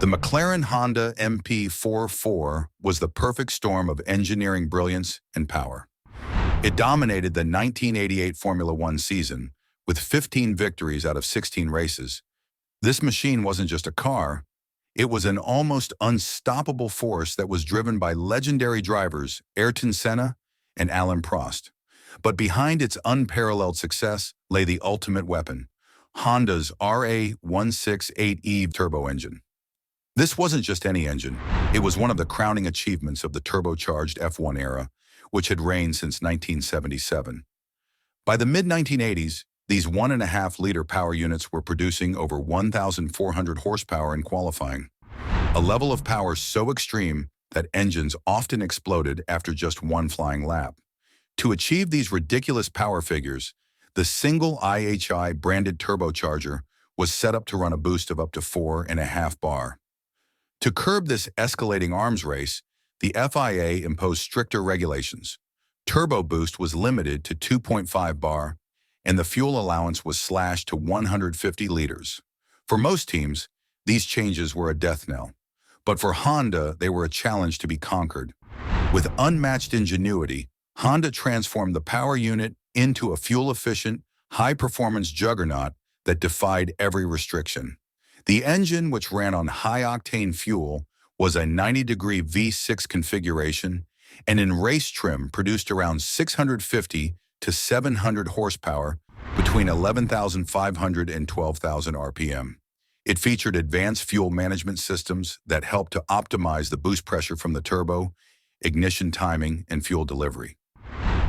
The McLaren Honda MP4 was the perfect storm of engineering brilliance and power. It dominated the 1988 Formula One season, with 15 victories out of 16 races. This machine wasn't just a car, it was an almost unstoppable force that was driven by legendary drivers Aryton Senna and Alain Prost. But behind its unparalleled success lay the ultimate weapon, Honda's RA168E turbo engine. This wasn't just any engine, it was one of the crowning achievements of the turbocharged F1 era, which had reigned since 1977. By the mid-1980s, these 1.5-liter power units were producing over 1,400 horsepower in qualifying, a level of power so extreme that engines often exploded after just one flying lap. To achieve these ridiculous power figures, the single IHI-branded turbocharger was set up to run a boost of up to 4.5 bar. To curb this escalating arms race, the FIA imposed stricter regulations. Turbo boost was limited to 2.5 bar, and the fuel allowance was slashed to 150 liters. For most teams, these changes were a death knell. But for Honda, they were a challenge to be conquered. With unmatched ingenuity, Honda transformed the power unit into a fuel-efficient, high-performance juggernaut that defied every restriction. The engine, which ran on high-octane fuel, was a 90-degree V6 configuration, and in race trim produced around 650 to 700 horsepower between 11,500 and 12,000 RPM. It featured advanced fuel management systems that helped to optimize the boost pressure from the turbo, ignition timing, and fuel delivery.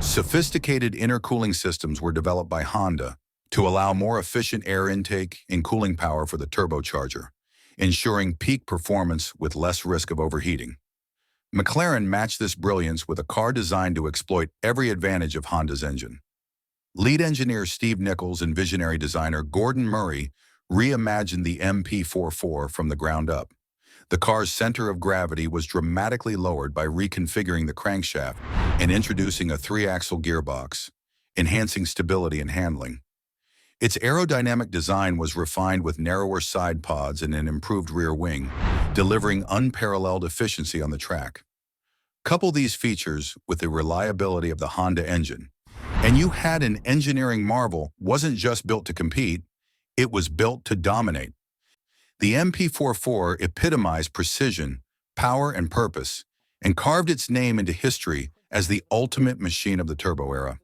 Sophisticated intercooling systems were developed by Honda to allow more efficient air intake and cooling power for the turbocharger, ensuring peak performance with less risk of overheating. McLaren matched this brilliance with a car designed to exploit every advantage of Honda's engine. Lead engineer Steve Nichols and visionary designer Gordon Murray reimagined the MP4 from the ground up. The car's center of gravity was dramatically lowered by reconfiguring the crankshaft and introducing a 3-axle gearbox, enhancing stability and handling. Its aerodynamic design was refined with narrower side pods and an improved rear wing, delivering unparalleled efficiency on the track. Couple these features with the reliability of the Honda engine, and you had an engineering marvel wasn't just built to compete, it was built to dominate. The MP4 epitomized precision, power, and purpose, and carved its name into history as the ultimate machine of the turbo era.